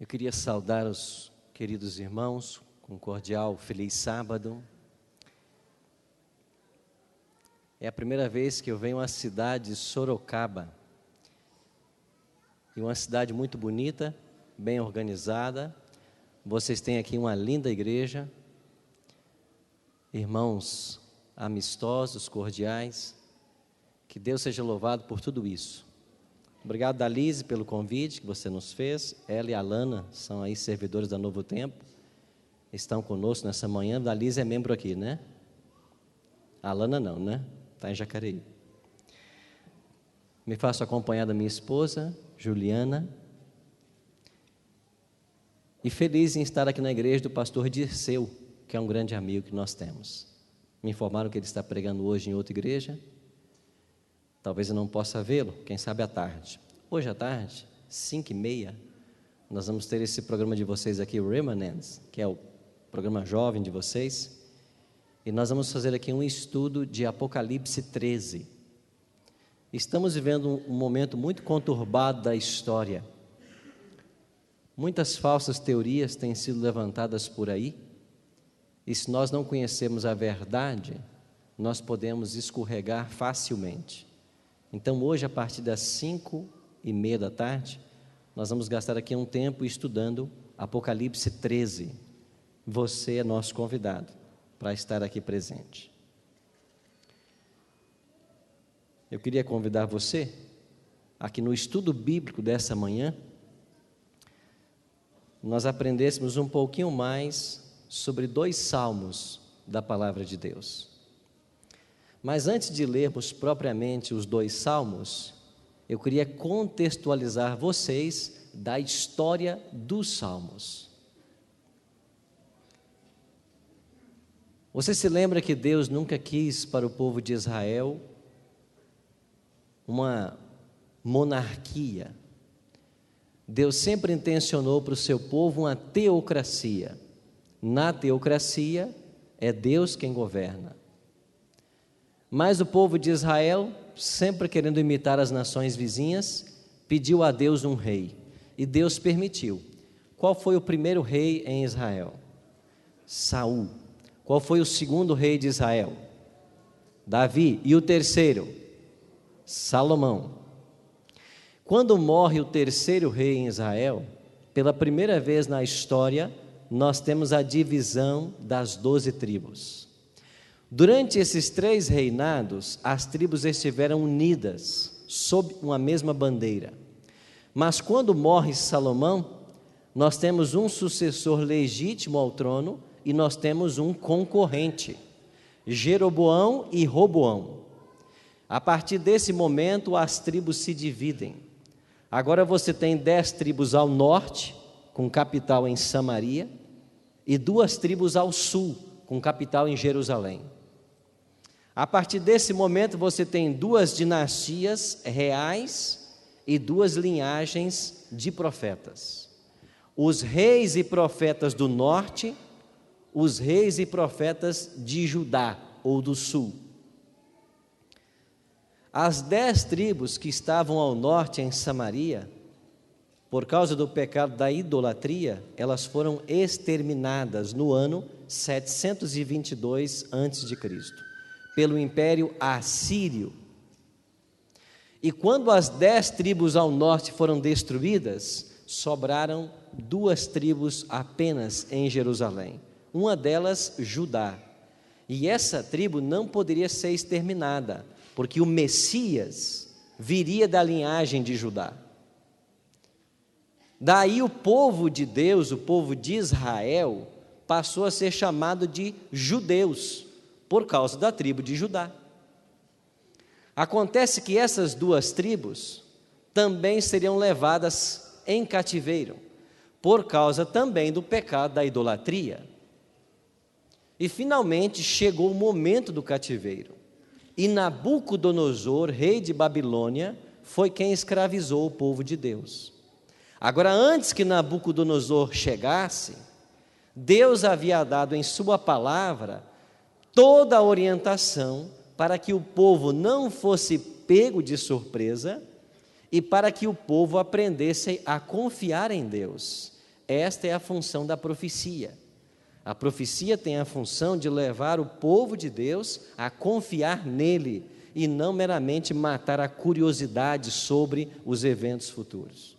Eu queria saudar os queridos irmãos com um cordial feliz sábado. É a primeira vez que eu venho à cidade de Sorocaba. E uma cidade muito bonita, bem organizada. Vocês têm aqui uma linda igreja. Irmãos amistosos, cordiais. Que Deus seja louvado por tudo isso. Obrigado, Dalise, pelo convite que você nos fez. Ela e a Alana são aí servidores da Novo Tempo. Estão conosco nessa manhã. Dalise é membro aqui, né? A Alana não, né? Está em Jacareí. Me faço acompanhar da minha esposa, Juliana. E feliz em estar aqui na igreja do pastor Dirceu, que é um grande amigo que nós temos. Me informaram que ele está pregando hoje em outra igreja. Talvez eu não possa vê-lo, quem sabe à tarde. Hoje à tarde, 5h30, nós vamos ter esse programa de vocês aqui, o Remanents, que é o programa jovem de vocês. E nós vamos fazer aqui um estudo de Apocalipse 13. Estamos vivendo um momento muito conturbado da história. Muitas falsas teorias têm sido levantadas por aí. E se nós não conhecermos a verdade, nós podemos escorregar facilmente. Então, hoje, a partir das 5h30 da tarde, nós vamos gastar aqui um tempo estudando Apocalipse 13. Você é nosso convidado para estar aqui presente. Eu queria convidar você, aqui no estudo bíblico dessa manhã, nós aprendêssemos um pouquinho mais sobre 2 salmos da palavra de Deus. Mas antes de lermos propriamente os 2 salmos, eu queria contextualizar vocês da história dos salmos. Você se lembra que Deus nunca quis para o povo de Israel uma monarquia. Deus sempre intencionou para o seu povo uma teocracia. Na teocracia, é Deus quem governa. Mas o povo de Israel, sempre querendo imitar as nações vizinhas, pediu a Deus um rei. E Deus permitiu. Qual foi o primeiro rei em Israel? Saul. Qual foi o segundo rei de Israel? Davi. E o terceiro? Salomão. Quando morre o terceiro rei em Israel, pela primeira vez na história, nós temos a divisão das 12 tribos. Durante esses 3 reinados, as tribos estiveram unidas sob uma mesma bandeira. Mas quando morre Salomão, nós temos um sucessor legítimo ao trono e nós temos um concorrente, Jeroboão e Roboão. A partir desse momento, as tribos se dividem. Agora você tem 10 tribos ao norte, com capital em Samaria, e 2 tribos ao sul, com capital em Jerusalém. A partir desse momento, você tem 2 dinastias reais e 2 linhagens de profetas. Os reis e profetas do norte, os reis e profetas de Judá ou do sul. As 10 tribos que estavam ao norte em Samaria, por causa do pecado da idolatria, elas foram exterminadas no ano 722 a.C., pelo Império Assírio. E quando as 10 tribos ao norte foram destruídas, sobraram 2 tribos apenas em Jerusalém. Uma delas, Judá. E essa tribo não poderia ser exterminada, porque o Messias viria da linhagem de Judá. Daí o povo de Deus, o povo de Israel, passou a ser chamado de judeus, por causa da tribo de Judá. Acontece que essas 2 tribos também seriam levadas em cativeiro, por causa também do pecado da idolatria. E finalmente chegou o momento do cativeiro. E Nabucodonosor, rei de Babilônia, foi quem escravizou o povo de Deus. Agora, antes que Nabucodonosor chegasse, Deus havia dado em sua palavra toda a orientação para que o povo não fosse pego de surpresa e para que o povo aprendesse a confiar em Deus, Esta é a função da profecia. A profecia tem a função de levar o povo de Deus a confiar nele e não meramente matar a curiosidade sobre os eventos futuros.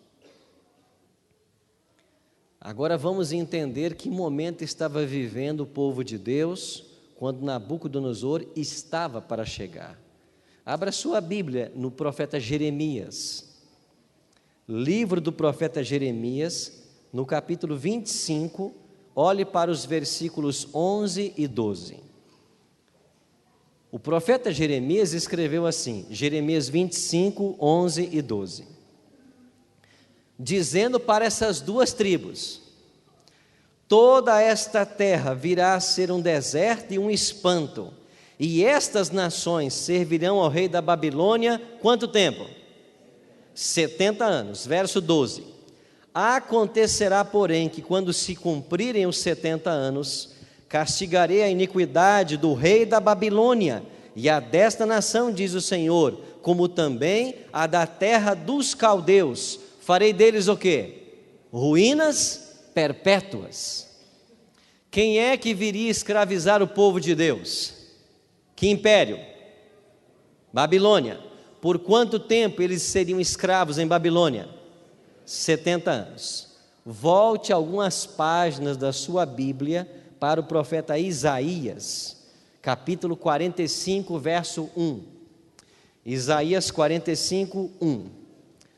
Agora vamos entender que momento estava vivendo o povo de Deus quando Nabucodonosor estava para chegar. Abra sua Bíblia no profeta Jeremias. Livro do profeta Jeremias, no capítulo 25, olhe para os versículos 11 e 12. O profeta Jeremias escreveu assim, Jeremias 25, 11 e 12. Dizendo para essas duas tribos: toda esta terra virá a ser um deserto e um espanto, e estas nações servirão ao rei da Babilônia, quanto tempo? 70 anos, verso 12. Acontecerá, porém, que quando se cumprirem os 70 anos, castigarei a iniquidade do rei da Babilônia e a desta nação, diz o Senhor, como também a da terra dos caldeus. Farei deles o quê? Ruínas perpétuas. Quem é que viria escravizar o povo de Deus? Que império? Babilônia. Por quanto tempo eles seriam escravos em Babilônia? 70 anos. Volte algumas páginas da sua Bíblia para o profeta Isaías, capítulo 45, verso 1. Isaías 45, 1.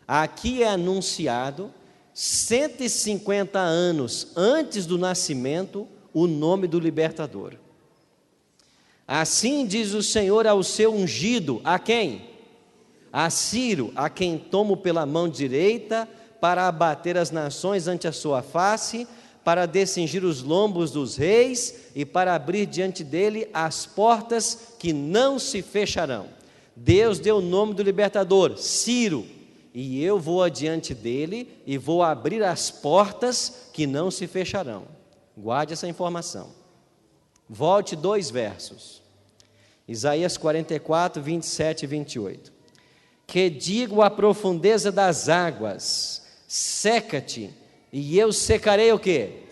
Aqui é anunciado, 150 anos antes do nascimento, o nome do libertador. Assim diz o Senhor ao seu ungido, a quem? A Ciro, a quem tomo pela mão direita, para abater as nações ante a sua face, para descingir os lombos dos reis e para abrir diante dele as portas que não se fecharão. Deus deu o nome do libertador, Ciro, e eu vou adiante dele e vou abrir as portas que não se fecharão. Guarde essa informação. Volte 2 versos. Isaías 44, 27 e 28. Que digo à profundeza das águas, seca-te, e eu secarei o quê?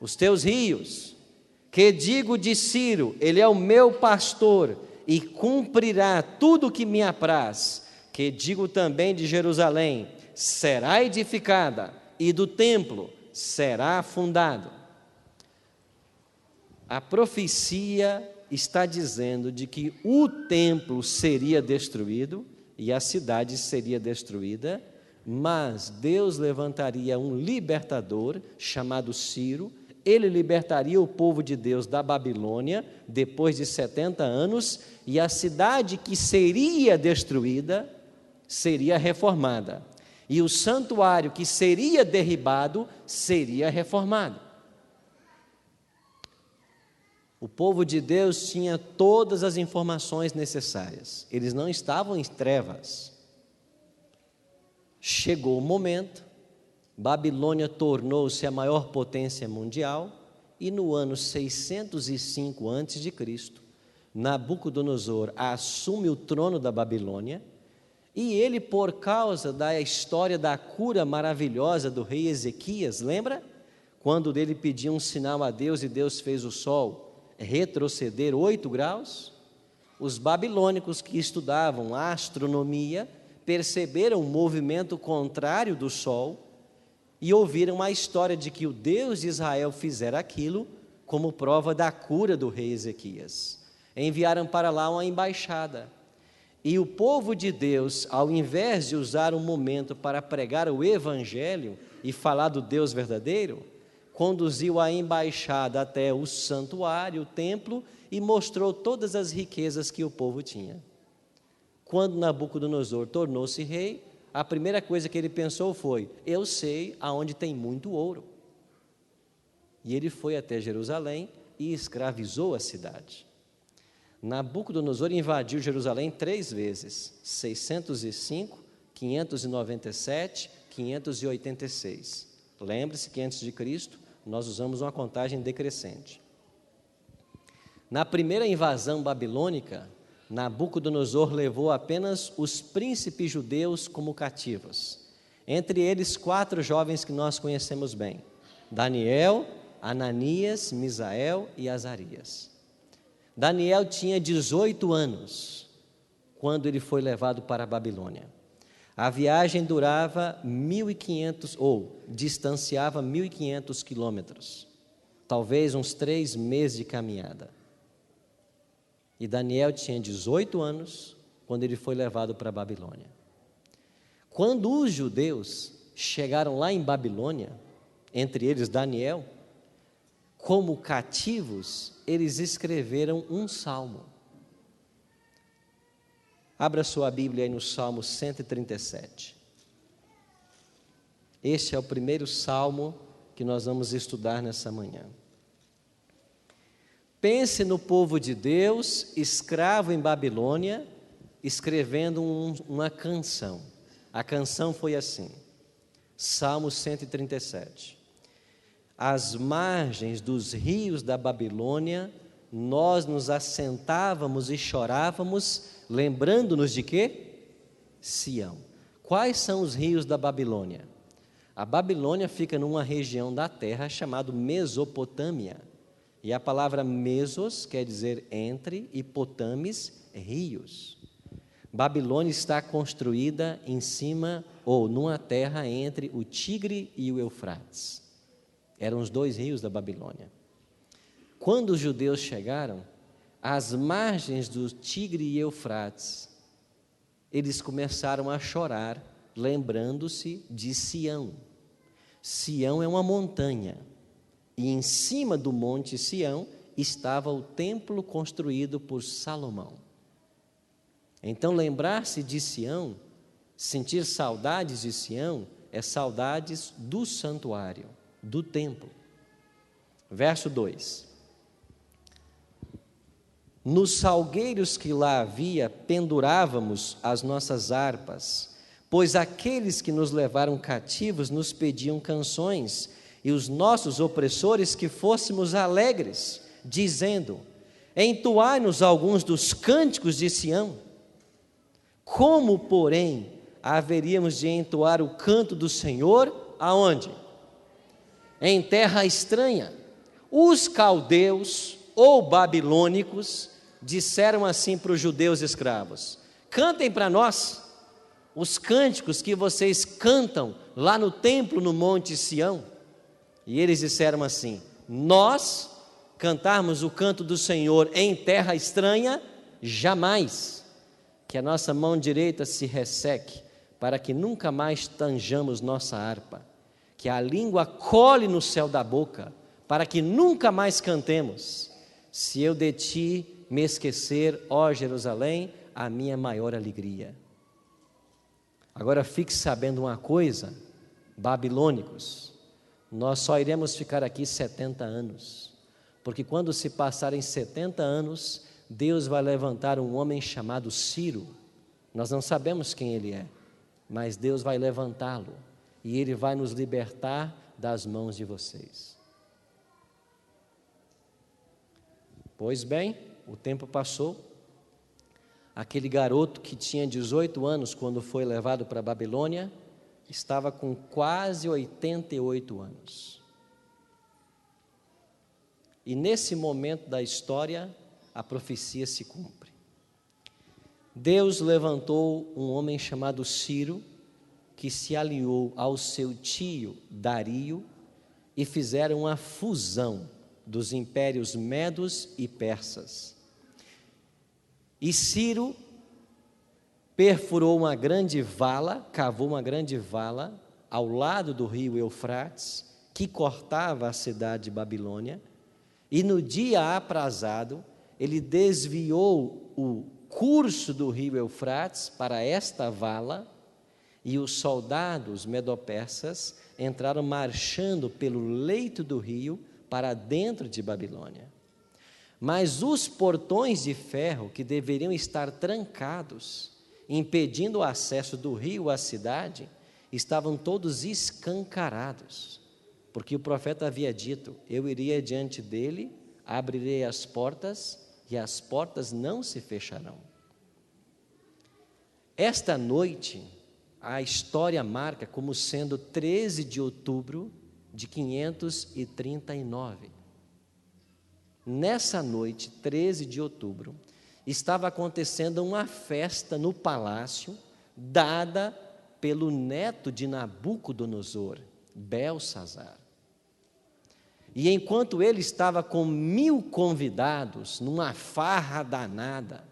Os teus rios. Que digo de Ciro, ele é o meu pastor, e cumprirá tudo o que me apraz. Que digo também de Jerusalém, será edificada, e do templo será fundado. A profecia está dizendo de que o templo seria destruído, e a cidade seria destruída, mas Deus levantaria um libertador chamado Ciro. Ele libertaria o povo de Deus da Babilônia depois de 70 anos, e a cidade que seria destruída seria reformada, e o santuário que seria derribado seria reformado. O povo de Deus tinha todas as informações necessárias, eles não estavam em trevas. Chegou o momento, Babilônia tornou-se a maior potência mundial, e no ano 605 a.C., Nabucodonosor assume o trono da Babilônia, e ele, por causa da história da cura maravilhosa do rei Ezequias, lembra? Quando ele pediu um sinal a Deus e Deus fez o sol retroceder 8 graus, os babilônicos que estudavam a astronomia perceberam o movimento contrário do sol e ouviram a história de que o Deus de Israel fizera aquilo como prova da cura do rei Ezequias. Enviaram para lá uma embaixada. E o povo de Deus, ao invés de usar um momento para pregar o evangelho e falar do Deus verdadeiro, conduziu a embaixada até o santuário, o templo, e mostrou todas as riquezas que o povo tinha. Quando Nabucodonosor tornou-se rei, a primeira coisa que ele pensou foi: eu sei aonde tem muito ouro. E ele foi até Jerusalém e escravizou a cidade. Nabucodonosor invadiu Jerusalém 3 vezes, 605, 597, 586. Lembre-se que antes de Cristo, nós usamos uma contagem decrescente. Na primeira invasão babilônica, Nabucodonosor levou apenas os príncipes judeus como cativos, entre eles 4 jovens que nós conhecemos bem: Daniel, Ananias, Misael e Azarias. Daniel tinha 18 anos quando ele foi levado para a Babilônia. A viagem durava 1.500, ou distanciava 1.500 quilômetros, talvez uns 3 meses de caminhada. E Daniel tinha 18 anos quando ele foi levado para a Babilônia. Quando os judeus chegaram lá em Babilônia, entre eles Daniel, como cativos, eles escreveram um salmo. Abra sua Bíblia aí no Salmo 137. Este é o primeiro salmo que nós vamos estudar nessa manhã. Pense no povo de Deus, escravo em Babilônia, escrevendo uma canção. A canção foi assim, Salmo 137. Às margens dos rios da Babilônia, nós nos assentávamos e chorávamos, lembrando-nos de quê? Sião. Quais são os rios da Babilônia? A Babilônia fica numa região da terra chamada Mesopotâmia. E a palavra mesos quer dizer entre e potames, rios. Babilônia está construída em cima ou numa terra entre o Tigre e o Eufrates. Eram os 2 rios da Babilônia. Quando os judeus chegaram, às margens do Tigre e Eufrates, eles começaram a chorar, lembrando-se de Sião. Sião é uma montanha, e em cima do monte Sião estava o templo construído por Salomão. Então, lembrar-se de Sião, sentir saudades de Sião, é saudades do santuário, do templo. Verso 2: Nos salgueiros que lá havia, pendurávamos as nossas harpas, pois aqueles que nos levaram cativos nos pediam canções, e os nossos opressores que fôssemos alegres, dizendo: entoai-nos alguns dos cânticos de Sião. Como, porém, haveríamos de entoar o canto do Senhor? Aonde? Em terra estranha. Os caldeus ou babilônicos disseram assim para os judeus escravos: cantem para nós os cânticos que vocês cantam lá no templo no monte Sião. E eles disseram assim: nós cantarmos o canto do Senhor em terra estranha, jamais. Que a nossa mão direita se resseque, para que nunca mais tanjamos nossa harpa. Que a língua cole no céu da boca, para que nunca mais cantemos. Se eu de ti me esquecer, ó Jerusalém, a minha maior alegria. Agora fique sabendo uma coisa, babilônicos, nós só iremos ficar aqui 70 anos, porque quando se passarem 70 anos, Deus vai levantar um homem chamado Ciro. Nós não sabemos quem ele é, mas Deus vai levantá-lo, e ele vai nos libertar das mãos de vocês. Pois bem, o tempo passou. Aquele garoto que tinha 18 anos quando foi levado para a Babilônia, estava com quase 88 anos. E nesse momento da história, a profecia se cumpre. Deus levantou um homem chamado Ciro, que se aliou ao seu tio Dario, e fizeram uma fusão dos impérios medos e persas. E Ciro perfurou uma grande vala, cavou uma grande vala ao lado do rio Eufrates, que cortava a cidade de Babilônia, e no dia aprazado, ele desviou o curso do rio Eufrates para esta vala, e os soldados medo-persas entraram marchando pelo leito do rio para dentro de Babilônia. Mas os portões de ferro, que deveriam estar trancados, impedindo o acesso do rio à cidade, estavam todos escancarados, porque o profeta havia dito: eu iria diante dele, abrirei as portas, e as portas não se fecharão. Esta noite, a história marca como sendo 13 de outubro de 539. Nessa noite, 13 de outubro, estava acontecendo uma festa no palácio, dada pelo neto de Nabucodonosor, Belsazar. E enquanto ele estava com 1000 convidados, numa farra danada,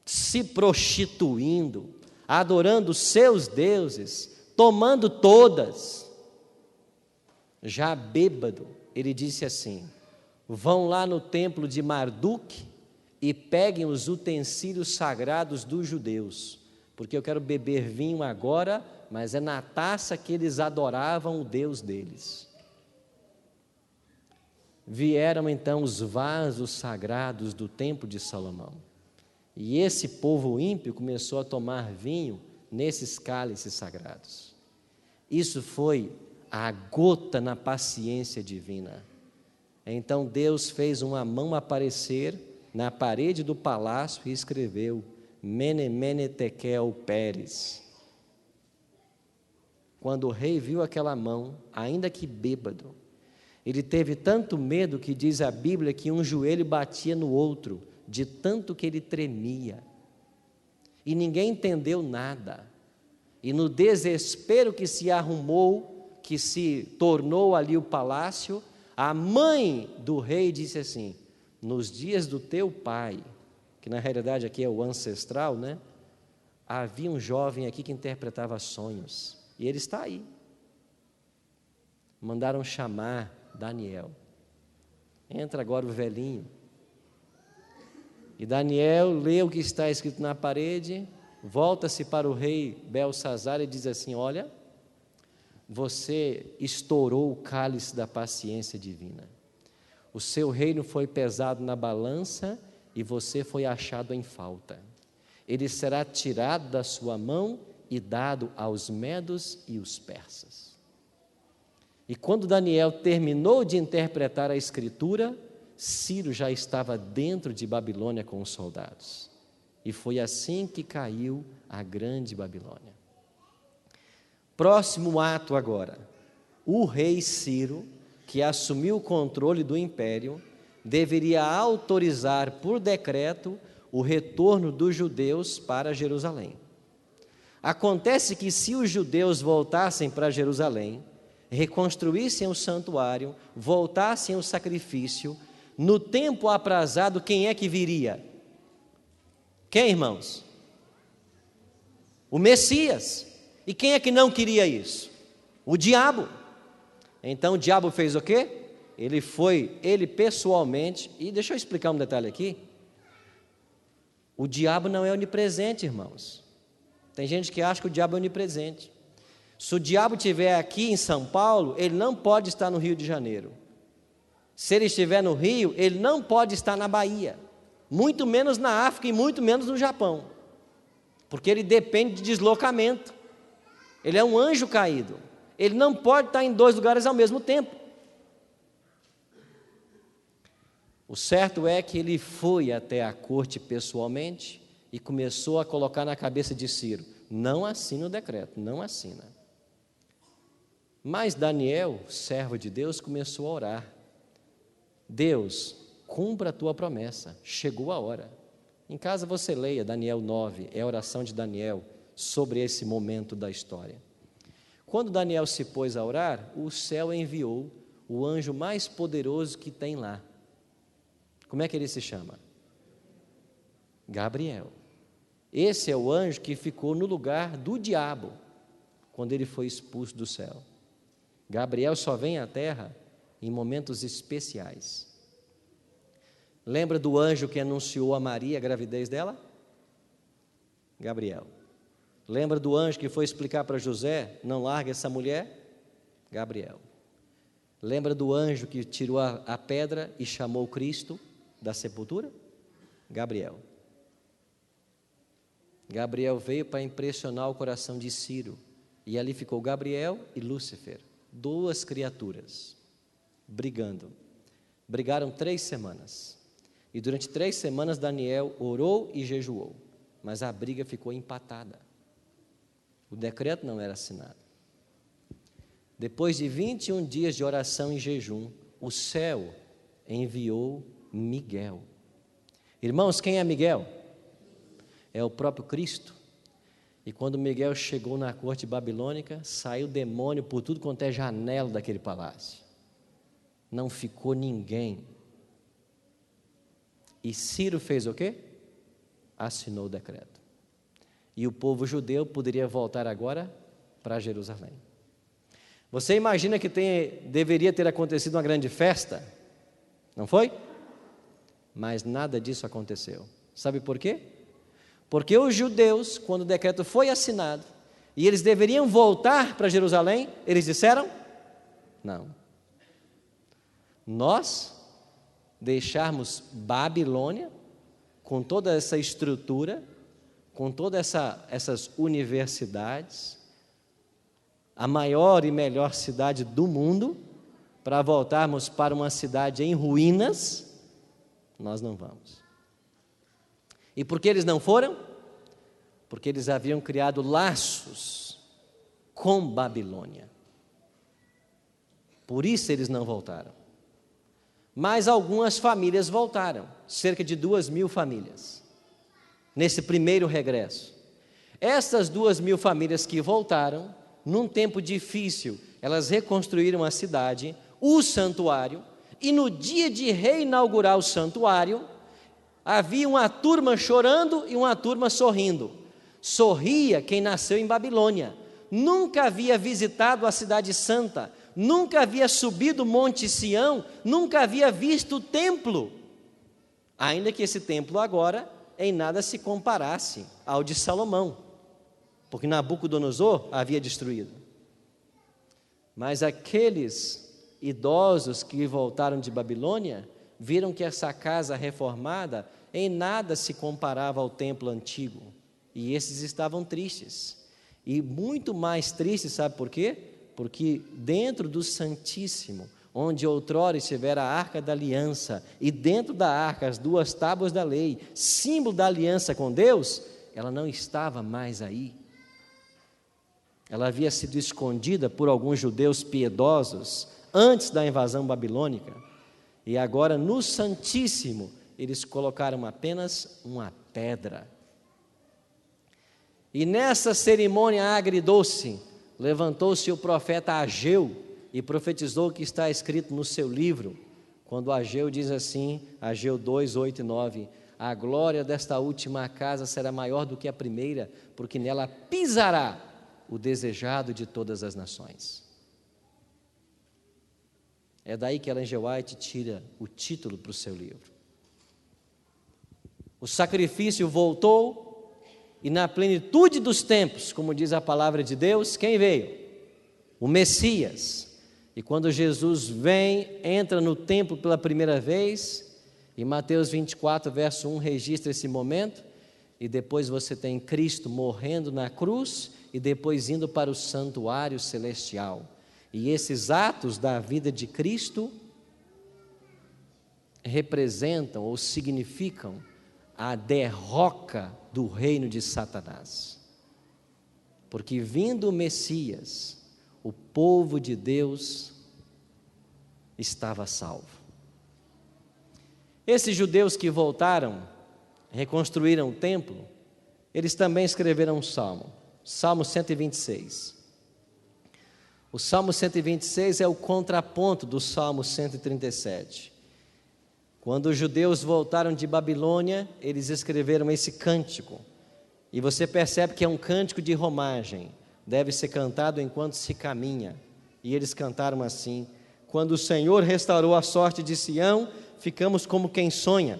se prostituindo, adorando seus deuses, tomando todas, já bêbado, ele disse assim: vão lá no templo de Marduk e peguem os utensílios sagrados dos judeus, porque eu quero beber vinho agora, mas é na taça que eles adoravam o Deus deles. Vieram então os vasos sagrados do templo de Salomão, e esse povo ímpio começou a tomar vinho nesses cálices sagrados. Isso foi a gota na paciência divina. Então Deus fez uma mão aparecer na parede do palácio e escreveu: Mene, Mene, Tekel, Peres. Quando o rei viu aquela mão, ainda que bêbado, ele teve tanto medo que diz a Bíblia que um joelho batia no outro, de tanto que ele tremia. E ninguém entendeu nada. E no desespero que se arrumou, que se tornou ali o palácio, a mãe do rei disse assim: nos dias do teu pai, que na realidade aqui é o ancestral, né? Havia um jovem aqui que interpretava sonhos, e ele está aí. Mandaram chamar Daniel. Entra agora o velhinho. E Daniel lê o que está escrito na parede, volta-se para o rei Belsazar e diz assim: olha, você estourou o cálice da paciência divina. O seu reino foi pesado na balança e você foi achado em falta. Ele será tirado da sua mão e dado aos medos e os persas. E quando Daniel terminou de interpretar a escritura, Ciro já estava dentro de Babilônia com os soldados. E foi assim que caiu a grande Babilônia. Próximo ato agora. O rei Ciro, que assumiu o controle do império, deveria autorizar por decreto o retorno dos judeus para Jerusalém. Acontece que se os judeus voltassem para Jerusalém, reconstruíssem o santuário, voltassem ao sacrifício, no tempo aprazado, quem é que viria? Quem, irmãos? O Messias. E quem é que não queria isso? O diabo. Então o diabo fez o quê? Ele pessoalmente, e deixa eu explicar um detalhe aqui. O diabo não é onipresente, irmãos. Tem gente que acha que o diabo é onipresente. Se o diabo estiver aqui em São Paulo, ele não pode estar no Rio de Janeiro. Se ele estiver no Rio, ele não pode estar na Bahia, muito menos na África e muito menos no Japão, porque ele depende de deslocamento. Ele é um anjo caído, ele não pode estar em 2 lugares ao mesmo tempo. O certo é que ele foi até a corte pessoalmente e começou a colocar na cabeça de Ciro: não assina o decreto, não assina. Mas Daniel, servo de Deus, começou a orar: Deus, cumpra a tua promessa, chegou a hora. Em casa você leia Daniel 9, é a oração de Daniel sobre esse momento da história. Quando Daniel se pôs a orar, o céu enviou o anjo mais poderoso que tem lá. Como é que ele se chama? Gabriel. Esse é o anjo que ficou no lugar do diabo quando ele foi expulso do céu. Gabriel só vem à terra em momentos especiais. Lembra do anjo que anunciou a Maria a gravidez dela? Gabriel. Lembra do anjo que foi explicar para José: não largue essa mulher? Gabriel. Lembra do anjo que tirou a pedra e chamou Cristo da sepultura? Gabriel. Gabriel veio para impressionar o coração de Ciro, e ali ficou Gabriel e Lúcifer, 2 criaturas, brigando. Brigaram 3 semanas, e durante 3 semanas Daniel orou e jejuou, mas a briga ficou empatada. O decreto não era assinado. Depois de 21 dias de oração e jejum, o céu enviou Miguel. Irmãos, quem é Miguel? É o próprio Cristo. E quando Miguel chegou na corte babilônica, saiu demônio por tudo quanto é janela daquele palácio. Não ficou ninguém. E Ciro fez o quê? Assinou o decreto. E o povo judeu poderia voltar agora para Jerusalém. Você imagina que deveria ter acontecido uma grande festa? Não foi? Mas nada disso aconteceu. Sabe por quê? Porque os judeus, quando o decreto foi assinado, e eles deveriam voltar para Jerusalém, eles disseram: não. Nós deixarmos Babilônia, com toda essa estrutura, com todas essas universidades, a maior e melhor cidade do mundo, para voltarmos para uma cidade em ruínas, nós não vamos. E por que eles não foram? Porque eles haviam criado laços com Babilônia. Por isso eles não voltaram. Mas algumas famílias voltaram, cerca de 2.000 famílias, nesse primeiro regresso. Essas 2.000 famílias que voltaram, num tempo difícil, elas reconstruíram a cidade, o santuário, e no dia de reinaugurar o santuário, havia uma turma chorando e uma turma sorrindo. Sorria quem nasceu em Babilônia, nunca havia visitado a cidade santa, nunca havia subido o Monte Sião, nunca havia visto o templo, ainda que esse templo agora em nada se comparasse ao de Salomão, porque Nabucodonosor havia destruído. Mas aqueles idosos que voltaram de Babilônia viram que essa casa reformada em nada se comparava ao templo antigo, e esses estavam tristes, e muito mais tristes, sabe por quê? Porque dentro do Santíssimo, onde outrora estivera a Arca da Aliança, e dentro da arca as 2 tábuas da lei, símbolo da aliança com Deus, ela não estava mais aí. Ela havia sido escondida por alguns judeus piedosos antes da invasão babilônica, e agora no Santíssimo eles colocaram apenas uma pedra. E nessa cerimônia agridoce, levantou-se o profeta Ageu e profetizou o que está escrito no seu livro, quando Ageu diz assim, Ageu 2, 8 e 9: a glória desta última casa será maior do que a primeira, porque nela pisará o desejado de todas as nações. É daí que Ellen G. White tira o título para o seu livro. O sacrifício voltou, e na plenitude dos tempos, como diz a palavra de Deus, quem veio? O Messias. E quando Jesus vem, entra no templo pela primeira vez, e Mateus 24, verso 1, registra esse momento, e depois você tem Cristo morrendo na cruz, e depois indo para o santuário celestial. E esses atos da vida de Cristo representam ou significam a derroca do reino de Satanás. Porque vindo o Messias, o povo de Deus estava salvo. Esses judeus que voltaram, reconstruíram o templo, eles também escreveram um salmo, Salmo 126. O Salmo 126 é o contraponto do Salmo 137. Quando os judeus voltaram de Babilônia, eles escreveram esse cântico. E você percebe que é um cântico de romagem. Deve ser cantado enquanto se caminha. E eles cantaram assim: quando o Senhor restaurou a sorte de Sião, ficamos como quem sonha.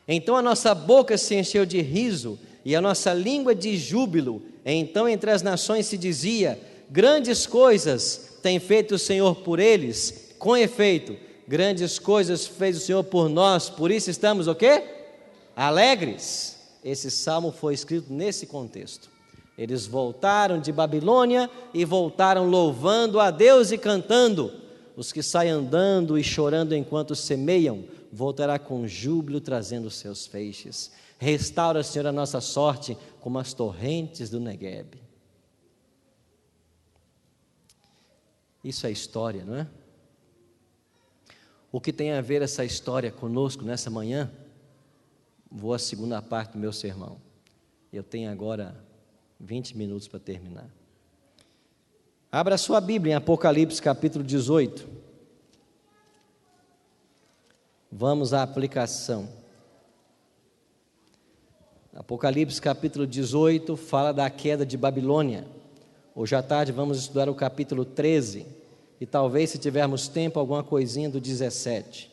Então a nossa boca se encheu de riso e a nossa língua de júbilo. Então entre as nações se dizia: grandes coisas tem feito o Senhor por eles. Com efeito, grandes coisas fez o Senhor por nós, por isso estamos o quê? Alegres. Esse salmo foi escrito nesse contexto. Eles voltaram de Babilônia e voltaram louvando a Deus e cantando. Os que saem andando e chorando enquanto semeiam, voltará com júbilo trazendo seus feixes. Restaura, Senhor, a nossa sorte como as torrentes do Neguebe. Isso é história, não é? O que tem a ver essa história conosco nessa manhã? Vou à segunda parte do meu sermão. Eu tenho agora 20 minutos para terminar. Abra sua Bíblia em Apocalipse capítulo 18. Vamos à aplicação. Apocalipse capítulo 18 fala da queda de Babilônia. Hoje à tarde vamos estudar o capítulo 13 e talvez, se tivermos tempo, alguma coisinha do 17.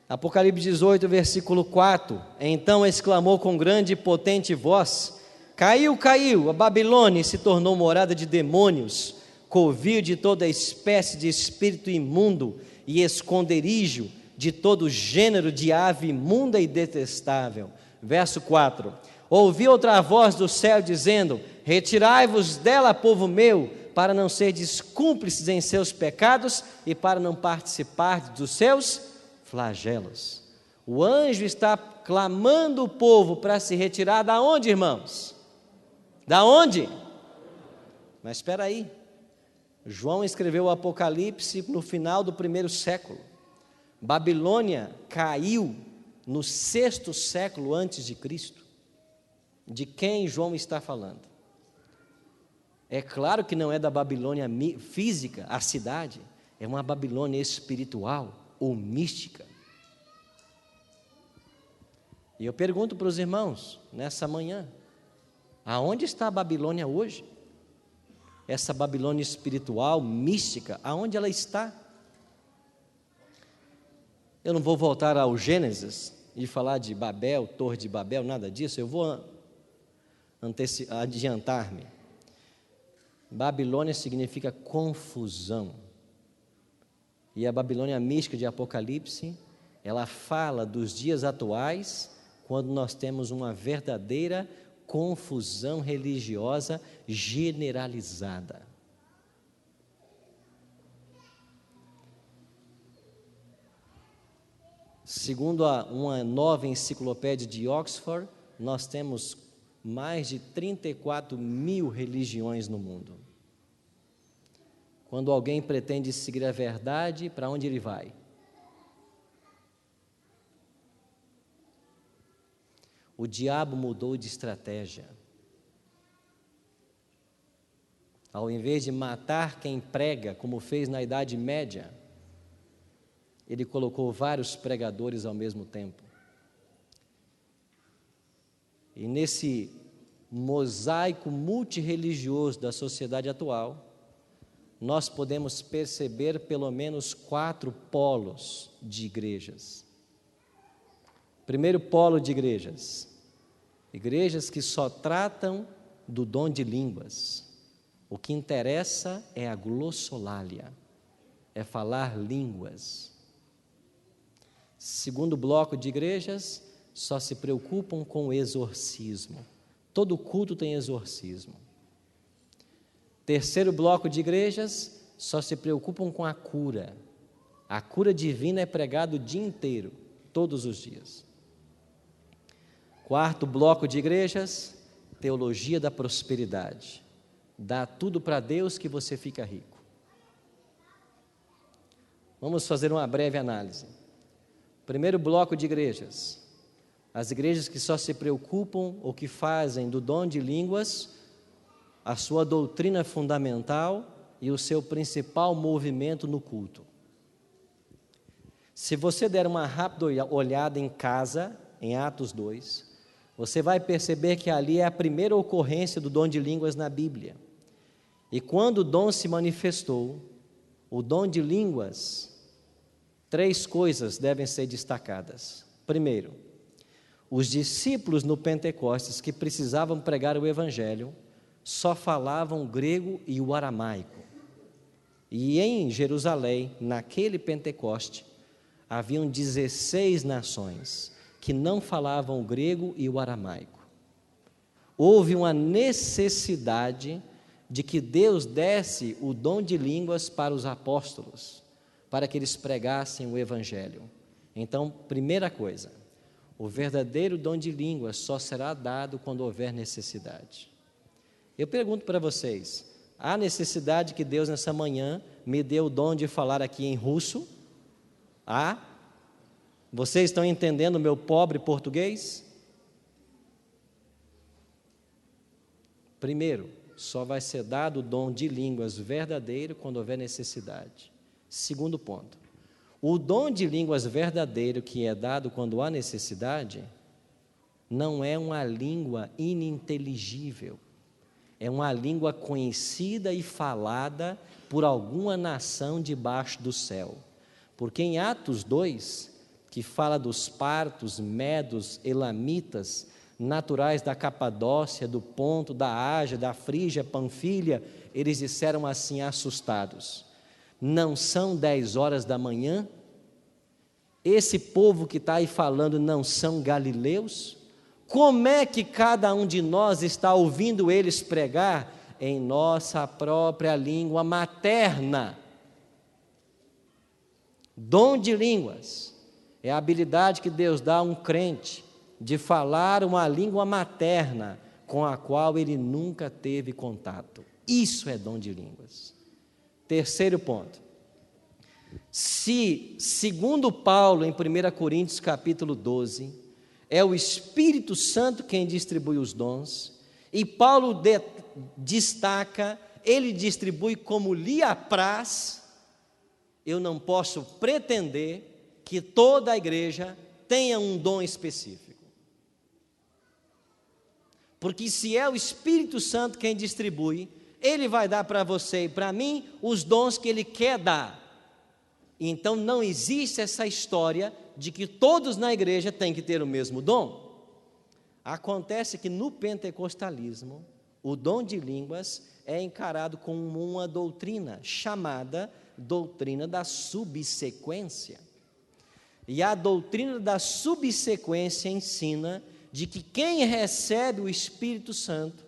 Apocalipse 18, versículo 4. Então exclamou com grande e potente voz: Caiu, caiu, a Babilônia se tornou morada de demônios, covil de toda espécie de espírito imundo e esconderijo de todo gênero de ave imunda e detestável. Verso 4. Ouvi outra voz do céu dizendo: Retirai-vos dela, povo meu, para não serdes cúmplices em seus pecados e para não participar dos seus flagelos. O anjo está clamando o povo para se retirar da onde, irmãos? Da onde? Mas espera aí. João escreveu o Apocalipse no final do 1º século. Babilônia caiu no 6º século antes de Cristo. De quem João está falando? É claro que não é da Babilônia física, a cidade, é uma Babilônia espiritual ou mística. E eu pergunto para os irmãos, nessa manhã, aonde está a Babilônia hoje? Essa Babilônia espiritual, mística, aonde ela está? Eu não vou voltar ao Gênesis e falar de Babel, Torre de Babel, nada disso, eu vou adiantar-me. Babilônia significa confusão. E a Babilônia mística de Apocalipse, ela fala dos dias atuais, quando nós temos uma verdadeira confusão religiosa generalizada. Segundo uma nova enciclopédia de Oxford, nós temos mais de 34 mil religiões no mundo. Quando alguém pretende seguir a verdade, para onde ele vai? O diabo mudou de estratégia. Ao invés de matar quem prega, como fez na Idade Média, ele colocou vários pregadores ao mesmo tempo. E nesse mosaico multirreligioso da sociedade atual, nós podemos perceber pelo menos 4 polos de igrejas. Primeiro polo de igrejas, igrejas que só tratam do dom de línguas. O que interessa é a glossolalia, é falar línguas. Segundo bloco de igrejas, só se preocupam com o exorcismo. Todo culto tem exorcismo. Terceiro bloco de igrejas, só se preocupam com a cura. A cura divina é pregada o dia inteiro, todos os dias. Quarto bloco de igrejas, teologia da prosperidade. Dá tudo para Deus que você fica rico. Vamos fazer uma breve análise. Primeiro bloco de igrejas, as igrejas que só se preocupam ou que fazem do dom de línguas a sua doutrina fundamental e o seu principal movimento no culto. Se você der uma rápida olhada em casa, em Atos 2, você vai perceber que ali é a primeira ocorrência do dom de línguas na Bíblia. E quando o dom se manifestou, o dom de línguas, 3 coisas devem ser destacadas. Primeiro, os discípulos no Pentecostes que precisavam pregar o Evangelho só falavam o grego e o aramaico. E em Jerusalém, naquele Pentecoste, haviam 16 nações que não falavam o grego e o aramaico. Houve uma necessidade de que Deus desse o dom de línguas para os apóstolos, para que eles pregassem o Evangelho. Então, primeira coisa, o verdadeiro dom de línguas só será dado quando houver necessidade. Eu pergunto para vocês, Há necessidade que Deus nessa manhã me dê o dom de falar aqui em russo? Há? Vocês estão entendendo o meu pobre português? Primeiro, só vai ser dado o dom de línguas verdadeiro quando houver necessidade. Segundo ponto, o dom de línguas verdadeiro que é dado quando há necessidade não é uma língua ininteligível, é uma língua conhecida e falada por alguma nação debaixo do céu. Porque em Atos 2, que fala dos partos, medos, elamitas, naturais da Capadócia, do Ponto, da Ásia, da Frígia, Panfilha, eles disseram assim assustados: não são 10 horas da manhã? Esse povo que está aí falando não são galileus? Como é que cada um de nós está ouvindo eles pregar em nossa própria língua materna? Dom de línguas é a habilidade que Deus dá a um crente de falar uma língua materna com a qual ele nunca teve contato. Isso é dom de línguas. Terceiro ponto. Se, segundo Paulo, em 1 Coríntios capítulo 12, é o Espírito Santo quem distribui os dons, e Paulo destaca, ele distribui como lhe apraz, eu não posso pretender que toda a igreja tenha um dom específico. Porque se é o Espírito Santo quem distribui, ele vai dar para você e para mim os dons que ele quer dar. Então não existe essa história de que todos na igreja têm que ter o mesmo dom. Acontece que no pentecostalismo, o dom de línguas é encarado como uma doutrina chamada doutrina da subsequência. E a doutrina da subsequência ensina de que quem recebe o Espírito Santo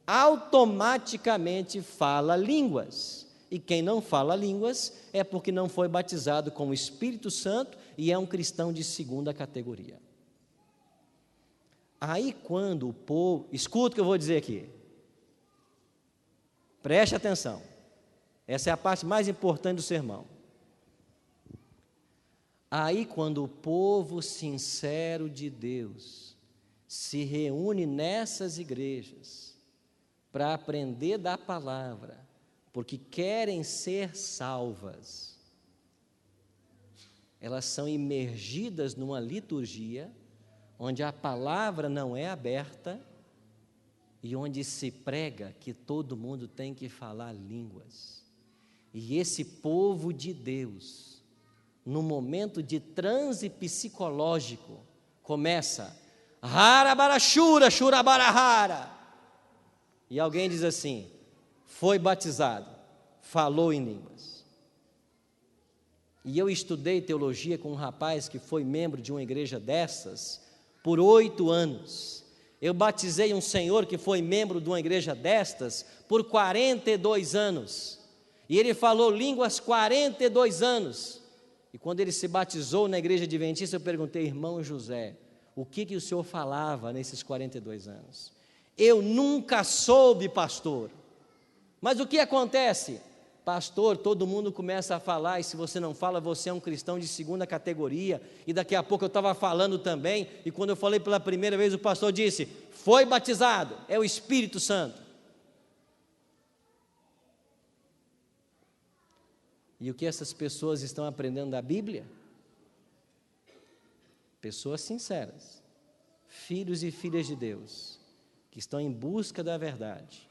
automaticamente fala línguas. E quem não fala línguas é porque não foi batizado com o Espírito Santo e é um cristão de segunda categoria. Aí quando o povo... Escuta o que eu vou dizer aqui. Preste atenção. Essa é a parte mais importante do sermão. Aí quando o povo sincero de Deus se reúne nessas igrejas para aprender da palavra, porque querem ser salvas, elas são imergidas numa liturgia onde a palavra não é aberta e onde se prega que todo mundo tem que falar línguas. E esse povo de Deus, no momento de transe psicológico, começa harabarachura, shurabarahara. E alguém diz assim: foi batizado, falou em línguas. E eu estudei teologia com um rapaz que foi membro de uma igreja dessas por 8 anos. Eu batizei um senhor que foi membro de uma igreja destas por 42 anos. E ele falou línguas 42 anos. E quando ele se batizou na igreja adventista, eu perguntei: irmão José, o que o senhor falava nesses 42 anos? Eu nunca soube, pastor. Mas o que acontece? Pastor, todo mundo começa a falar, e se você não fala, você é um cristão de segunda categoria. E daqui a pouco eu estava falando também, e quando eu falei pela primeira vez, o pastor disse: foi batizado, é o Espírito Santo. E o que essas pessoas estão aprendendo da Bíblia? Pessoas sinceras, filhos e filhas de Deus, que estão em busca da verdade,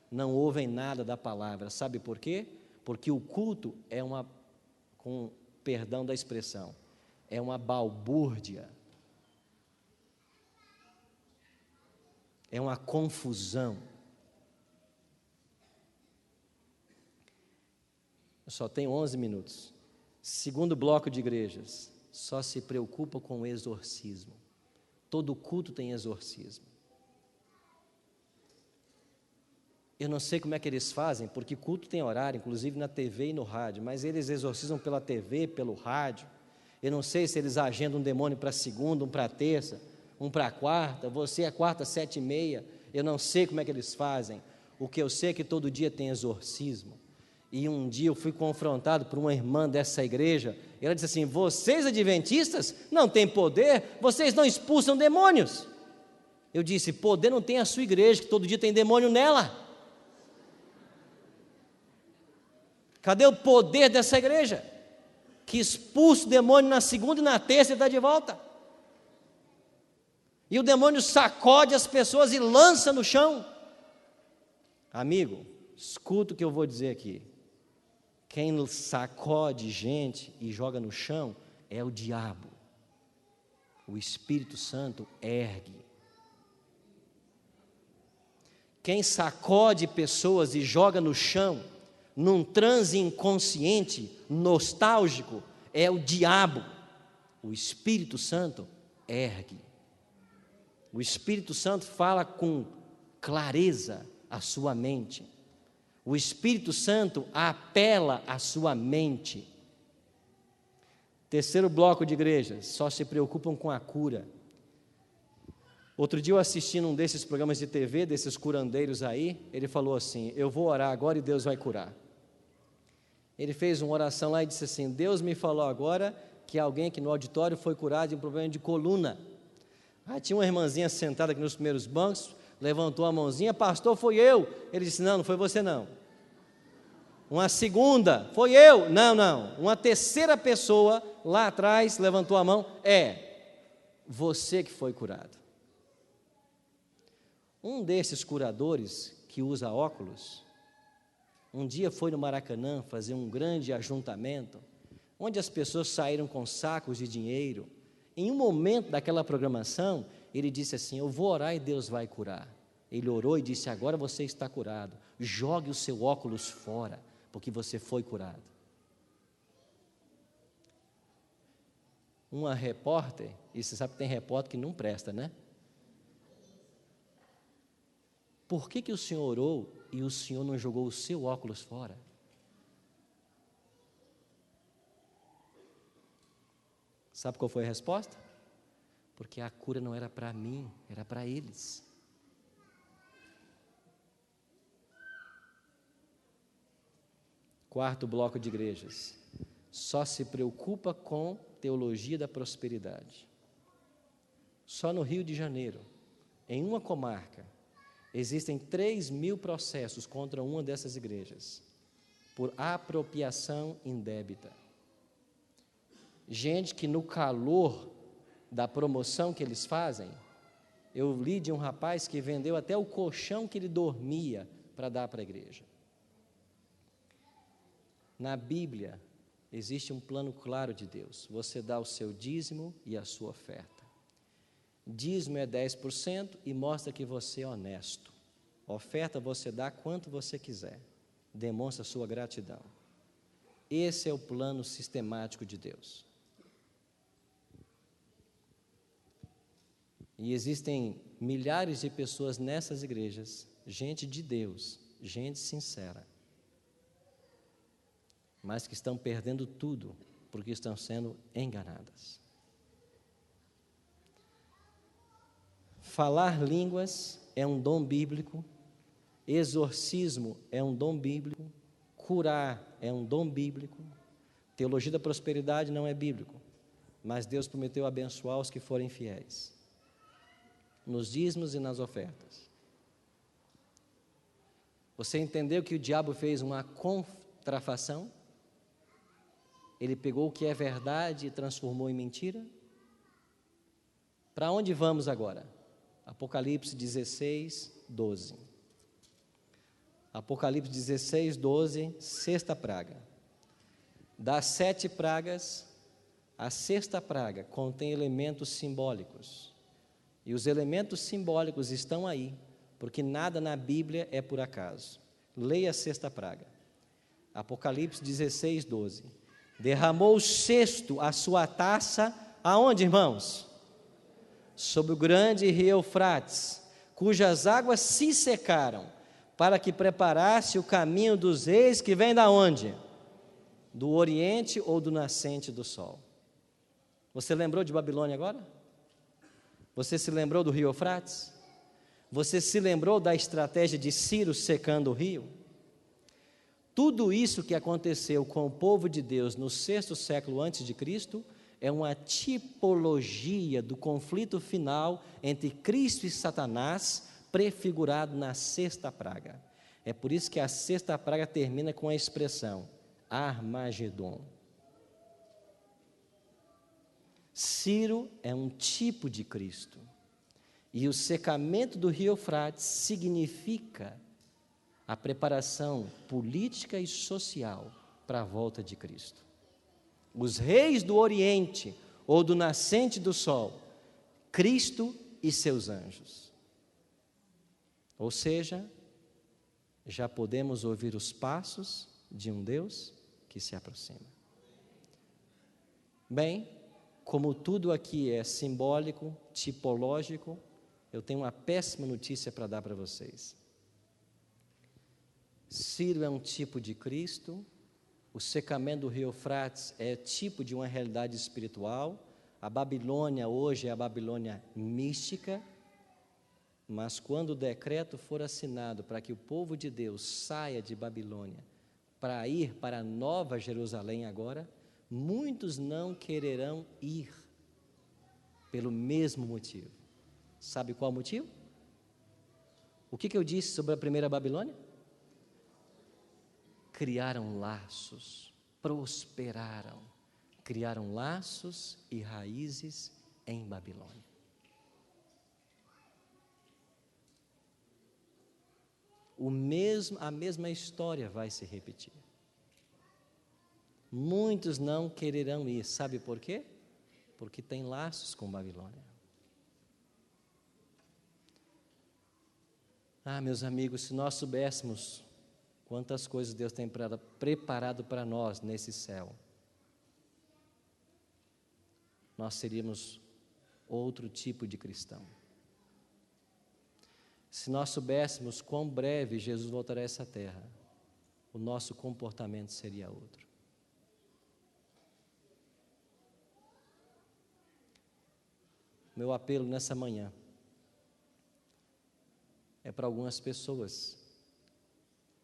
não ouvem nada da palavra. Sabe por quê? Porque o culto é com perdão da expressão, é uma balbúrdia, é uma confusão. Eu só tenho 11 minutos. Segundo bloco de igrejas, só se preocupa com o exorcismo. Todo culto tem exorcismo. Eu não sei como é que eles fazem, porque culto tem horário, inclusive na TV e no rádio, mas eles exorcizam pela TV, pelo rádio. Eu não sei se eles agendam um demônio para segunda, um para terça, um para quarta, você é quarta, 7h30, eu não sei como é que eles fazem. O que eu sei é que todo dia tem exorcismo. E um dia eu fui confrontado por uma irmã dessa igreja, e ela disse assim: vocês adventistas não têm poder, vocês não expulsam demônios. Eu disse: poder não tem a sua igreja, que todo dia tem demônio nela. Cadê o poder dessa igreja? Que expulsa o demônio na segunda e na terça e está de volta. E o demônio sacode as pessoas e lança no chão. Amigo, escuta o que eu vou dizer aqui. Quem sacode gente e joga no chão é o diabo. O Espírito Santo ergue. Quem sacode pessoas e joga no chão, num transe inconsciente, nostálgico, é o diabo. O Espírito Santo ergue. O Espírito Santo fala com clareza a sua mente. O Espírito Santo apela à sua mente. Terceiro bloco de igrejas, só se preocupam com a cura. Outro dia eu assisti num desses programas de TV, desses curandeiros aí, ele falou assim: eu vou orar agora e Deus vai curar. Ele fez uma oração lá e disse assim: Deus me falou agora que alguém aqui no auditório foi curado de um problema de coluna. Aí tinha uma irmãzinha sentada aqui nos primeiros bancos, levantou a mãozinha: pastor, foi eu. Ele disse: não, não foi você não. Uma segunda: foi eu. Não, não. Uma terceira pessoa lá atrás levantou a mão: é você que foi curado. Um desses curadores que usa óculos, um dia foi no Maracanã fazer um grande ajuntamento, onde as pessoas saíram com sacos de dinheiro. Em um momento daquela programação, ele disse assim: eu vou orar e Deus vai curar. Ele orou e disse: agora você está curado, jogue o seu óculos fora, porque você foi curado. Uma repórter, e você sabe que tem repórter que não presta, né? Por que o senhor orou e o senhor não jogou o seu óculos fora? Sabe qual foi a resposta? Porque a cura não era para mim, era para eles. Quarto bloco de igrejas, só se preocupa com teologia da prosperidade. Só no Rio de Janeiro, em uma comarca, existem 3.000 processos contra uma dessas igrejas, por apropriação indébita. Gente que no calor da promoção que eles fazem, eu li de um rapaz que vendeu até o colchão que ele dormia para dar para a igreja. Na Bíblia, existe um plano claro de Deus. Você dá o seu dízimo e a sua oferta. Dízimo é 10% e mostra que você é honesto. Oferta você dá quanto você quiser. Demonstra sua gratidão. Esse é o plano sistemático de Deus. E existem milhares de pessoas nessas igrejas, gente de Deus, gente sincera, mas que estão perdendo tudo porque estão sendo enganadas. Falar línguas é um dom bíblico, exorcismo é um dom bíblico, curar é um dom bíblico, teologia da prosperidade não é bíblico, mas Deus prometeu abençoar os que forem fiéis, nos dízimos e nas ofertas. Você entendeu que o diabo fez uma contrafação? Ele pegou o que é verdade e transformou em mentira? Para onde vamos agora? Apocalipse 16, 12. Apocalipse 16, 12, sexta praga. Das 7 pragas, a sexta praga contém elementos simbólicos. E os elementos simbólicos estão aí, porque nada na Bíblia é por acaso. Leia a sexta praga. Apocalipse 16, 12. Derramou o sexto a sua taça, aonde, irmãos? Sobre o grande rio Eufrates, cujas águas se secaram, para que preparasse o caminho dos reis que vem da onde? Do oriente ou do nascente do sol. Você lembrou de Babilônia agora? Você se lembrou do rio Eufrates? Você se lembrou da estratégia de Ciro secando o rio? Tudo isso que aconteceu com o povo de Deus no 6º século antes de Cristo é uma tipologia do conflito final entre Cristo e Satanás, prefigurado na 6ª praga. É por isso que a 6ª praga termina com a expressão Armagedon. Ciro é um tipo de Cristo. E o secamento do rio Eufrates significa a preparação política e social para a volta de Cristo. Os reis do Oriente ou do nascente do sol, Cristo e seus anjos. Ou seja, já podemos ouvir os passos de um Deus que se aproxima. Bem, como tudo aqui é simbólico, tipológico, eu tenho uma péssima notícia para dar para vocês. Ciro é um tipo de Cristo, o secamento do rio Eufrates é tipo de uma realidade espiritual, a Babilônia hoje é a Babilônia mística, mas quando o decreto for assinado para que o povo de Deus saia de Babilônia para ir para a Nova Jerusalém agora, muitos não quererão ir pelo mesmo motivo. Sabe qual o motivo? O que eu disse sobre a primeira Babilônia? Criaram laços, prosperaram, criaram laços e raízes em Babilônia. A mesma história vai se repetir. Muitos não quererão ir, sabe por quê? Porque tem laços com Babilônia. Meus amigos, se nós soubéssemos quantas coisas Deus tem preparado para nós nesse céu, nós seríamos outro tipo de cristão. Se nós soubéssemos quão breve Jesus voltará a essa terra, o nosso comportamento seria outro. Meu apelo nessa manhã é para algumas pessoas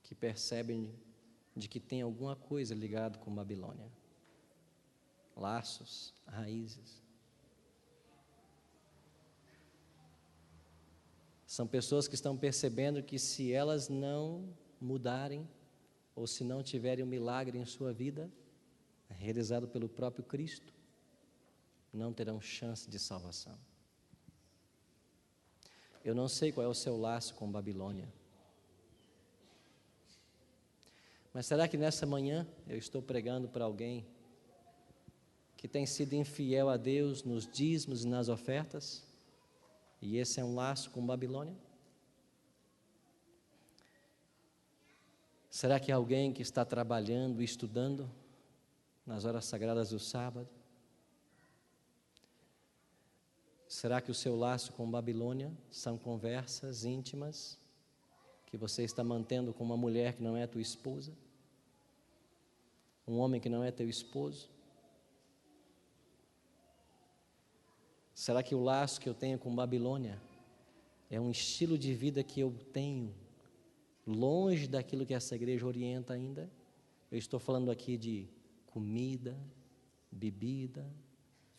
que percebem de que tem alguma coisa ligada com Babilônia. Laços, raízes. São pessoas que estão percebendo que se elas não mudarem, ou se não tiverem um milagre em sua vida, realizado pelo próprio Cristo, não terão chance de salvação. Eu não sei qual é o seu laço com Babilônia. Mas será que nessa manhã eu estou pregando para alguém que tem sido infiel a Deus nos dízimos e nas ofertas? E esse é um laço com Babilônia? Será que é alguém que está trabalhando e estudando nas horas sagradas do sábado? Será que o seu laço com Babilônia são conversas íntimas que você está mantendo com uma mulher que não é tua esposa? Um homem que não é teu esposo? Será que o laço que eu tenho com Babilônia é um estilo de vida que eu tenho longe daquilo que essa igreja orienta ainda? Eu estou falando aqui de comida, bebida,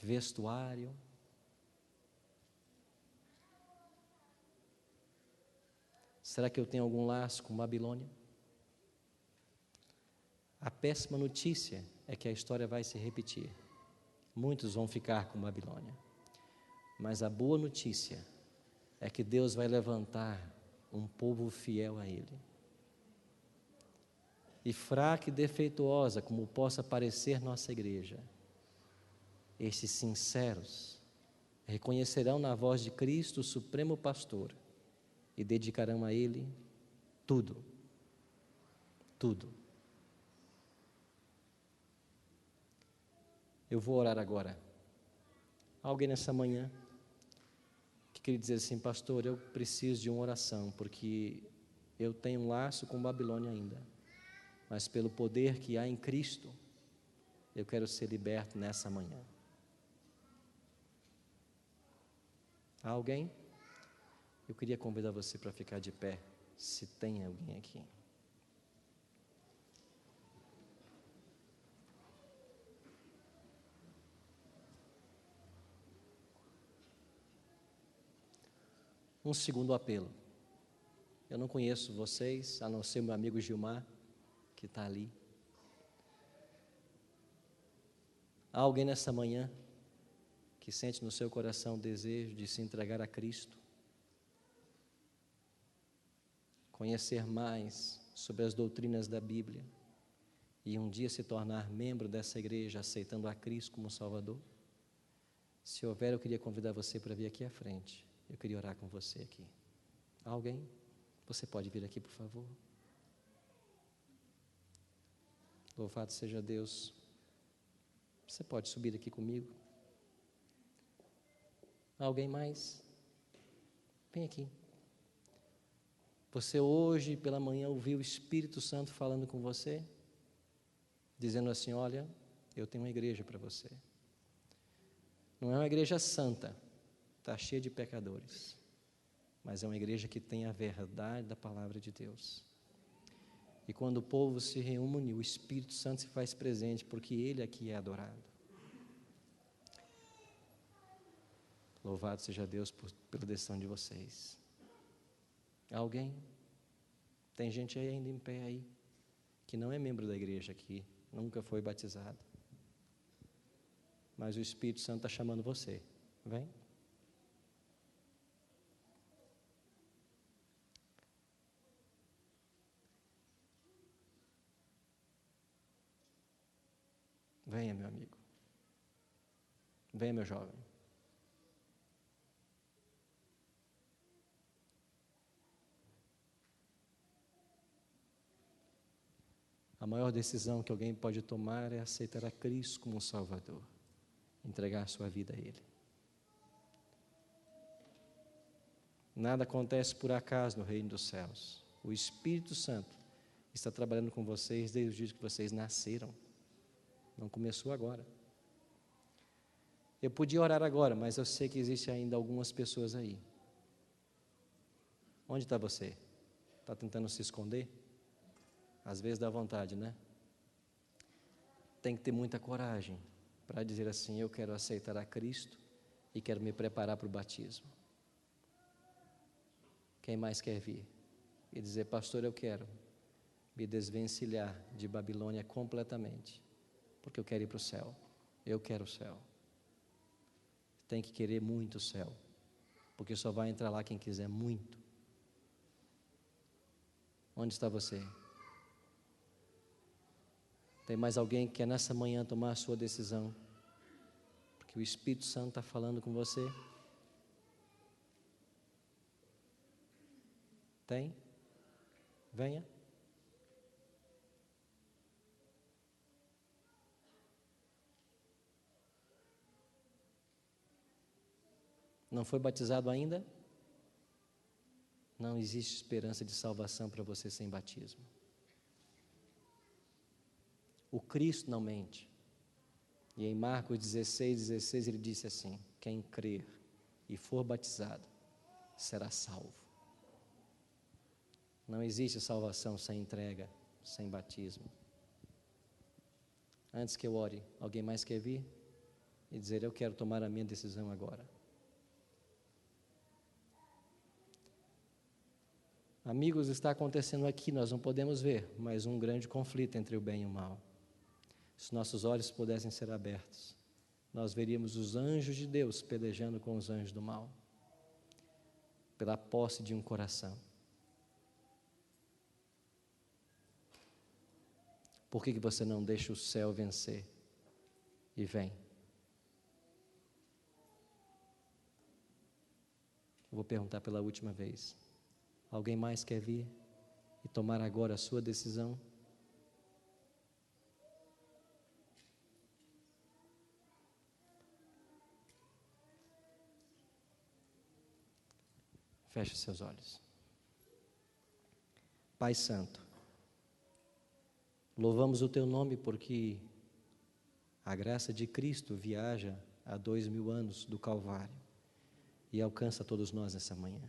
vestuário. Será que eu tenho algum laço com Babilônia? A péssima notícia é que a história vai se repetir. Muitos vão ficar com Babilônia. Mas a boa notícia é que Deus vai levantar um povo fiel a Ele. E fraca e defeituosa como possa parecer nossa igreja, estes sinceros reconhecerão na voz de Cristo, o Supremo Pastor, e dedicarão a Ele tudo, tudo. Eu vou orar agora. Alguém nessa manhã que queria dizer assim: pastor, eu preciso de uma oração, porque eu tenho um laço com Babilônia ainda, mas pelo poder que há em Cristo, eu quero ser liberto nessa manhã. Há alguém? Eu queria convidar você para ficar de pé, se tem alguém aqui. Um segundo apelo. Eu não conheço vocês, a não ser meu amigo Gilmar, que está ali. Há alguém nessa manhã que sente no seu coração o desejo de se entregar a Cristo? Conhecer mais sobre as doutrinas da Bíblia e um dia se tornar membro dessa igreja, aceitando a Cristo como Salvador? Se houver, eu queria convidar você para vir aqui à frente. Eu queria orar com você aqui. Há alguém? Você pode vir aqui, por favor? Louvado seja Deus. Você pode subir aqui comigo? Há alguém mais? Vem aqui. Você hoje pela manhã ouviu o Espírito Santo falando com você? Dizendo assim: olha, eu tenho uma igreja para você. Não é uma igreja santa, está cheia de pecadores, mas é uma igreja que tem a verdade da palavra de Deus. E quando o povo se reúne, o Espírito Santo se faz presente, porque Ele aqui é adorado. Louvado seja Deus pela decisão de vocês. Alguém? Tem gente aí ainda em pé aí, que não é membro da igreja aqui, nunca foi batizado. Mas o Espírito Santo está chamando você. Vem. Venha, meu amigo. Venha, meu jovem. A maior decisão que alguém pode tomar é aceitar a Cristo como um Salvador, entregar sua vida a Ele. Nada acontece por acaso no reino dos céus. O Espírito Santo está trabalhando com vocês desde o dia que vocês nasceram. Não começou agora. Eu podia orar agora, mas eu sei que existe ainda algumas pessoas aí. Onde está você? Está tentando se esconder? Às vezes dá vontade, né? Tem que ter muita coragem para dizer assim: eu quero aceitar a Cristo e quero me preparar para o batismo. Quem mais quer vir? E dizer: pastor, eu quero me desvencilhar de Babilônia completamente, porque eu quero ir para o céu. Eu quero o céu. Tem que querer muito o céu, porque só vai entrar lá quem quiser muito. Onde está você? Tem mais alguém que quer nessa manhã tomar a sua decisão, porque o Espírito Santo está falando com você? Tem? Venha. Não foi batizado ainda? Não existe esperança de salvação para você sem batismo. O Cristo não mente. E em Marcos 16 ele disse assim: quem crer e for batizado será salvo. Não existe salvação sem entrega, sem batismo. Antes que eu ore, alguém mais quer vir e dizer: eu quero tomar a minha decisão agora? Amigos, está acontecendo aqui, nós não podemos ver, mas um grande conflito entre o bem e o mal. Se nossos olhos pudessem ser abertos, nós veríamos os anjos de Deus pelejando com os anjos do mal, pela posse de um coração. Por que você não deixa o céu vencer e vem? Eu vou perguntar pela última vez. Alguém mais quer vir e tomar agora a sua decisão? Feche seus olhos. Pai Santo, louvamos o Teu nome porque a graça de Cristo viaja há 2000 anos do Calvário e alcança todos nós nessa manhã.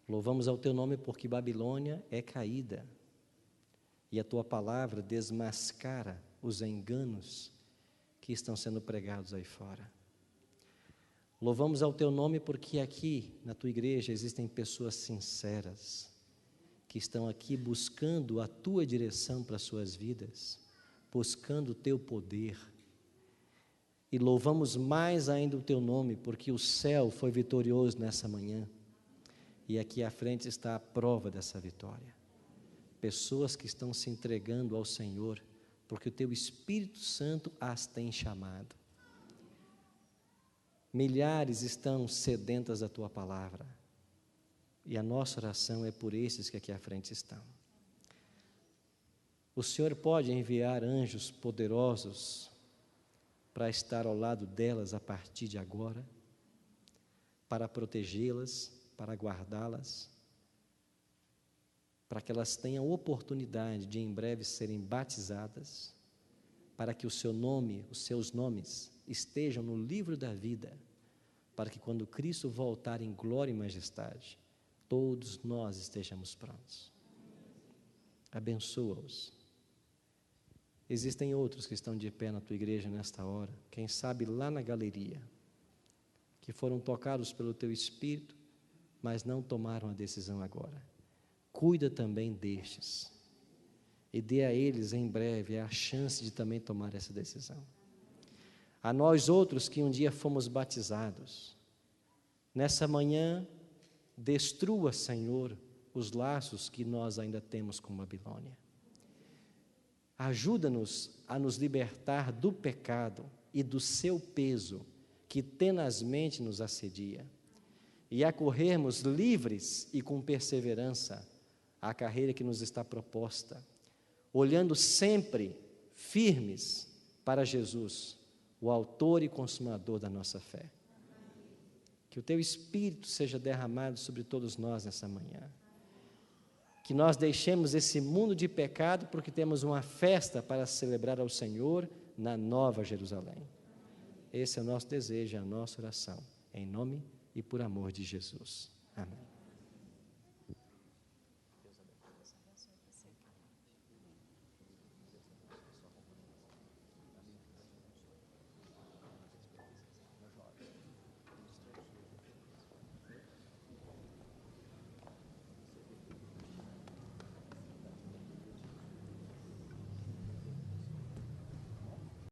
Louvamos ao teu nome porque Babilônia é caída e a tua palavra desmascara os enganos que estão sendo pregados aí fora. Louvamos ao teu nome porque aqui na tua igreja existem pessoas sinceras que estão aqui buscando a tua direção para as suas vidas, buscando o teu poder. E louvamos mais ainda o teu nome porque o céu foi vitorioso nessa manhã. E aqui à frente está a prova dessa vitória. Pessoas que estão se entregando ao Senhor, porque o teu Espírito Santo as tem chamado. Milhares estão sedentas da tua palavra. E a nossa oração é por esses que aqui à frente estão. O Senhor pode enviar anjos poderosos para estar ao lado delas a partir de agora, para protegê-las, para guardá-las, para que elas tenham oportunidade de em breve serem batizadas, para que o seu nome, os seus nomes estejam no livro da vida, para que quando Cristo voltar em glória e majestade, todos nós estejamos prontos. Abençoa-os. Existem outros que estão de pé na tua igreja nesta hora, quem sabe lá na galeria, que foram tocados pelo teu Espírito, mas não tomaram a decisão agora. Cuida também destes e dê a eles em breve a chance de também tomar essa decisão. A nós outros que um dia fomos batizados, nessa manhã, destrua, Senhor, os laços que nós ainda temos com Babilônia. Ajuda-nos a nos libertar do pecado e do seu peso que tenazmente nos assedia e a corrermos livres e com perseverança a carreira que nos está proposta, olhando sempre firmes para Jesus, o autor e consumador da nossa fé. Que o teu Espírito seja derramado sobre todos nós nessa manhã. Que nós deixemos esse mundo de pecado porque temos uma festa para celebrar ao Senhor na Nova Jerusalém. Esse é o nosso desejo, a nossa oração, em nome e por amor de Jesus. Amém.